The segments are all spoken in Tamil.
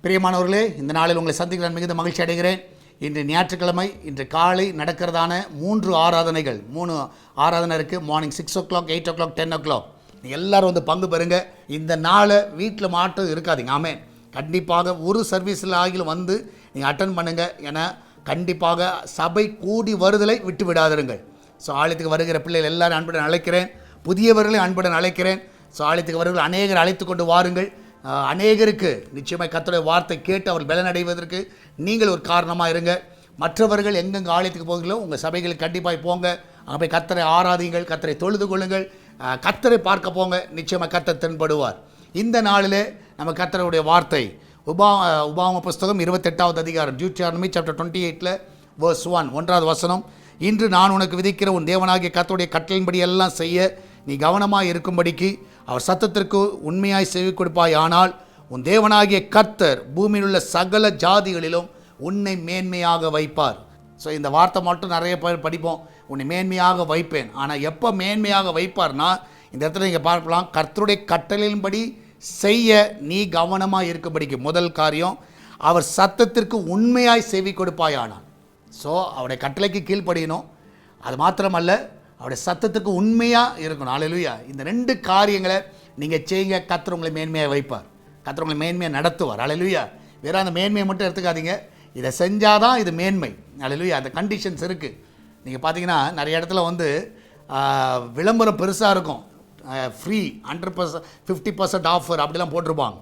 பிரியமானவர்களே, இந்த நாளில் உங்களை சந்திக்க நான் மிகுந்த மகிழ்ச்சி அடைகிறேன். இன்று ஞாயிற்றுக்கிழமை, இன்று காலை நடக்கிறதான 3 ஆராதனைகள். 3 ஆராதனை இருக்குது. Morning 6 o'clock, 8 o'clock, 10 o'clock. நீங்கள் எல்லோரும் வந்து பங்கு பெறுங்க. இந்த நாளை வீட்டில் மாட்டம் இருக்காதீங்க. ஆமென். கண்டிப்பாக ஒரு சர்வீஸில் ஆகிலும் வந்து நீங்கள் அட்டன் பண்ணுங்கள். ஏன்னா கண்டிப்பாக சபை கூடி வருதலை விட்டு விடாதிருங்கள். ஸோ ஆலயத்துக்கு வருகிற பிள்ளைகள் எல்லாரும் அன்புடன் அழைக்கிறேன். புதியவர்களையும் அன்புடன் அழைக்கிறேன். ஸோ ஆலயத்துக்கு வருகிற அநேகர் அழைத்து கொண்டு வாருங்கள். அநேகருக்கு நிச்சயமாக கர்த்தருடைய வார்த்தை கேட்டு அவர் பலனடைவதற்கு நீங்கள் ஒரு காரணமாக இருங்க. மற்றவர்கள் எங்கெங்கே ஆலயத்துக்கு போகிறீங்களோ உங்கள் சபைகளுக்கு கண்டிப்பாக போங்க. அங்கே போய் கர்த்தரை ஆராதிங்கள், கர்த்தரை தொழுது கொள்ளுங்கள், கர்த்தரை பார்க்க போங்க. நிச்சயமாக கர்த்தர் தென்படுவார். இந்த நாளில் நம்ம கர்த்தருடைய வார்த்தை உபாகம புஸ்தகம் 28வது அதிகாரம், Deuteronomy chapter 28 verse 1, 1வது வசனம். இன்று நான் உனக்கு விதிக்கிற உன் தேவனாகிய கர்த்தருடைய கட்டளையின்படி எல்லாம் செய்ய நீ கவனமாக இருக்கும்படிக்கு அவர் சத்தத்திற்கு உண்மையாய் செவி கொடுப்பாய். ஆனால் உன் தேவனாகிய கர்த்தர் பூமியில் உள்ள சகல ஜாதிகளிலும் உன்னை மேன்மையாக வைப்பார். ஸோ இந்த வார்த்தை மட்டும் நிறைய பேர் படிப்போம், உன்னை மேன்மையாக வைப்பேன். ஆனால் எப்போ மேன்மையாக வைப்பார்னா, இந்த இடத்துல நீங்கள் பார்க்கலாம், கர்த்தருடைய கட்டளையின்படி செய்ய நீ கவனமாக இருக்கும்படிக்கு. முதல் காரியம், அவர் சத்தத்திற்கு உண்மையாய் செவி கொடுப்பாய். ஆனால் ஸோ அவருடைய கட்டளைக்கு கீழ்ப்படியணும். அது மாத்திரமல்ல, அவருடைய சத்தத்துக்கு உண்மையாக இருக்கணும். அல்லேலூயா. இந்த 2 காரியங்களை நீங்கள் செய்யுங்க. கர்த்தர் உங்களை மேன்மையாக வைப்பார். கர்த்தர் உங்களை மேன்மையாக நடத்துவார். அல்லேலூயா. வேறு அந்த மேன்மையை மட்டும் எடுத்துக்காதீங்க. இதை செஞ்சால் தான் இது மேன்மை. அல்லேலூயா. அந்த கண்டிஷன்ஸ் இருக்குது. நீங்கள் பார்த்தீங்கன்னா நிறைய இடத்துல வந்து விளம்பரம் பெருசாக இருக்கும். ஃப்ரீ 100%, 50% ஆஃபர் அப்படிலாம் போட்டிருப்பாங்க.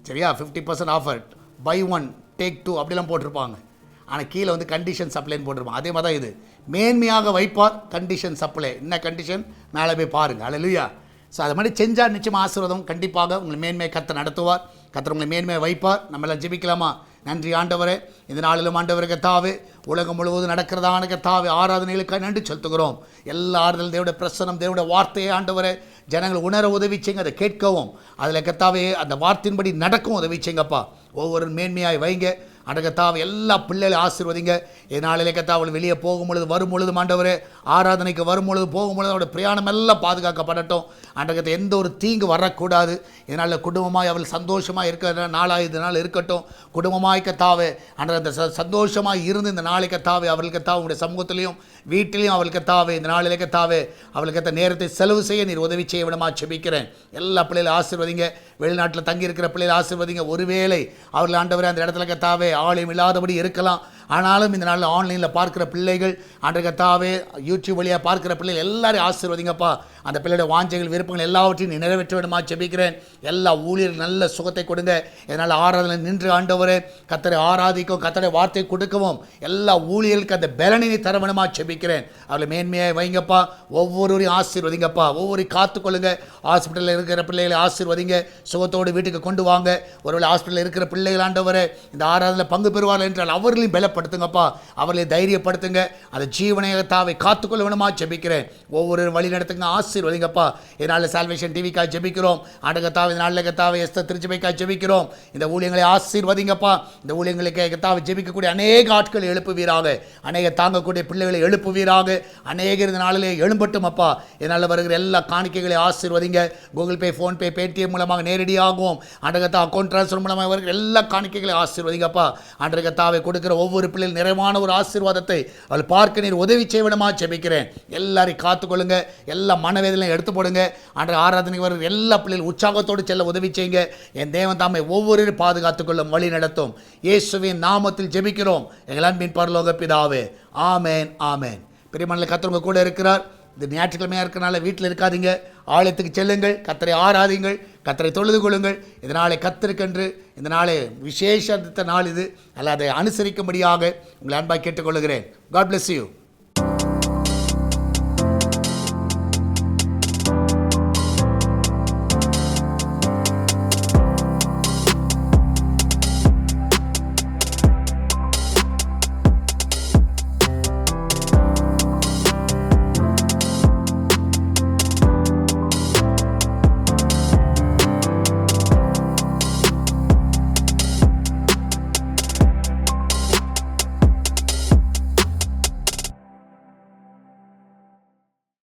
சரியா? 50% ஆஃபர், பை 1 டேக் 2 அப்படிலாம் போட்டிருப்பாங்க. ஆனால் கீழே வந்து கண்டிஷன் சப்ளைன்னு போட்டிருப்பான். அதே மாதிரி தான் இது. மேன்மையாக வைப்பார், கண்டிஷன் சப்ளை. என்ன கண்டிஷன் மேலே போய் பாருங்கள். அல்லேலூயா. ஸோ அது மாதிரி செஞ்சால் நிச்சயமாக ஆசீர்வாதம். கண்டிப்பாக உங்களை மேன்மையை கர்த்தர் நடத்துவார். கர்த்தர் உங்களை மேன்மையை வைப்பார். நம்ம எல்லாம் ஜெபிக்கலாமா? நன்றி ஆண்டவரே, இந்த நாளிலும் ஆண்டவரே கர்த்தாவே, உலகம் முழுவதும் நடக்கிறதான கர்த்தாவே ஆராதனைகளுக்காக நன்றி செலுத்துகிறோம். எல்லா ஆறுதல் தேவனுடைய பிரசனம், தேவனுடைய வார்த்தையை ஆண்டவரே ஜனங்கள் உணர உதவி செய்யுங்க. அதை கேட்கவும் அதில் கர்த்தாவே அந்த வார்த்தையின்படி நடக்கும் உதவி செய்யுங்கப்பா. ஒவ்வொரு மேன்மையாய் வைங்க. அடகத்தாவை எல்லா பிள்ளைகளை ஆசீர்வதிங்க. இதனாலே கத்தாவள் வெளியே போகும் பொழுது வரும் பொழுது ஆண்டவரே, ஆராதனைக்கு வரும் பொழுது போகும் பொழுது அவருடைய பிரயாணம் எல்லாம் பாதுகாக்கப்படட்டும். அண்டகத்தை எந்த ஒரு தீங்கு வரக்கூடாது. இதனால் குடும்பமாய் அவள் சந்தோஷமாக இருக்கிற நாளாக இந்த நாள் இருக்கட்டும். குடும்பமாய் கத்தாவே அண்டகத்தை சந்தோஷமாக இருந்து இந்த நாளை கத்தாவே அவளுக்கு கத்தாவே உங்களுடைய சமூகத்திலையும் வீட்டிலையும் அவளுக்கு கத்தாவே இந்த நாளிலே கத்தாவே அவளுக்கு கத்த நேரத்தை செலவு செய்ய நீர் உதவி செய்ய விடமா செபிக்கிறேன். எல்லா பிள்ளைகளும் ஆசீர்வதிங்க. வெளிநாட்டில் தங்கி இருக்கிற பிள்ளைகளை ஆசீர்வதிங்க. ஒருவேளை அவர்கள் ஆண்டவரே அந்த இடத்துல கத்தாவே ஆலயம் இல்லாதபடி இருக்கலாம். ஆனாலும் இந்த நாளில் ஆன்லைனில் பார்க்குற பிள்ளைகள் அன்றைய கத்தாவே யூடியூப் வழியாக பார்க்குற பிள்ளைகள் எல்லாரையும் ஆசீர்வதிங்கப்பா. அந்த பிள்ளையோட வாஞ்சைகள் விருப்பங்கள் எல்லாவற்றையும் நிறைவேற்ற விடமா செபிக்கிறேன். எல்லா ஊழியர்கள் நல்ல சுகத்தை கொடுங்க. இதனால் ஆராதனை நின்று ஆண்டவரே கர்த்தரை ஆராதிக்கவும் கர்த்தரை வார்த்தை கொடுக்கவும் எல்லா ஊழியர்களுக்கு அந்த பலனை தர வேணுமா செபிக்கிறேன். அவளை மேன்மையாக வைங்கப்பா. ஒவ்வொருவரையும் ஆசீர்வதிங்கப்பா. ஒவ்வொரு காத்துக்கொள்ளுங்க. ஹாஸ்பிட்டலில் இருக்கிற பிள்ளைகளை ஆசீர்வதிங்க. சுகத்தோடு வீட்டுக்கு கொண்டு வாங்க. ஒருவேளை ஹாஸ்பிட்டலில் இருக்கிற பிள்ளைகள் ஆண்டவரே இந்த ஆராதனையில் பங்கு பெறுவார்கள் என்றால் அவர்களையும் பலப்படுத்துங்கப்பா. அவர்களை தைரியப்படுத்துங்க. அந்த ஜீவனையத்தாவை காத்துக்கொள்ள வேணுமா ஜெபிக்கிறேன். ஒவ்வொரு வழி நடத்துங்க. ஆசீர்வதிங்கப்பா. இதனால் சால்வேஷன் டிவிக்காக ஜெபிக்கிறோம். ஆண்டகத்தாவை இந்த நாளில் கத்தாவை எஸ்தர் திருச்சபைக்காக ஜெபிக்கிறோம். இந்த ஊழியங்களை ஆசீர்வதிங்கப்பா. இந்த ஊழியங்களுக்கு கத்தாவை ஜெபிக்கக்கூடிய அநேக ஆட்களை எழுப்புவீராக. அநேக தாங்கக்கூடிய பிள்ளைகளை எழுப்புவீராக. அநேகர் இந்த நாளிலே எழும்பட்டும் அப்பா. இதனால் வருகிற எல்லா காணிக்கைகளை ஆசீர்வதிங்க. கூகுள் பே, ஃபோன்பே, பேடிஎம் மூலமாக நேரடியாகவும் ஆண்டகத்தா அக்கௌண்ட் ட்ரான்ஸ்ஃபர் மூலமாக வருகிற எல்லா காணிக்கைகளை ஆசீர்வதிங்கப்பா. ஆண்டகத்தாவை கொடுக்கிற ஒவ்வொரு பிள்ளைகள் நிறைவான ஒரு ஆசீர்வாதத்தை அவள் பார்க்க நீர் உதவி செய்விடமா ஜெபிக்கிறேன். எல்லாரையும் காத்துக்கொள்ளுங்க. எல்லா மனவேதனையும் எடுத்து போடுங்க. அன்றைய ஆராதனைக்கு வரும் எல்லா பிள்ளைகள் உற்சாகத்தோடு செல்ல உதவி செய்யுங்க. என் தேவன் தாமை ஒவ்வொருவரையும் பாதுகாத்துக்கொள்ளும் வழி நடத்தும். இயேசுவின் நாமத்தில் ஜெபிக்கிறோம் எங்கள் அன்பின் பரலோக பிதாவே. ஆமேன், ஆமேன். பிரியமானவர்களே, கர்த்தர் உங்க கூட இருக்கிறார். இது ஞாயிற்றுக்கிழமையாக இருக்கிறனால வீட்டில் இருக்காதீங்க. ஆலயத்துக்கு செல்லுங்கள். கர்த்தரை ஆராதிங்கள். கர்த்தரை தொழுது கொள்ளுங்கள். இதனாலே கர்த்தருக்கென்று இந்த நாளே விசேஷ நாள் இது. அல்ல அதை அனுசரிக்கும்படியாக உங்களை அன்பாக கேட்டுக்கொள்கிறேன். God bless you.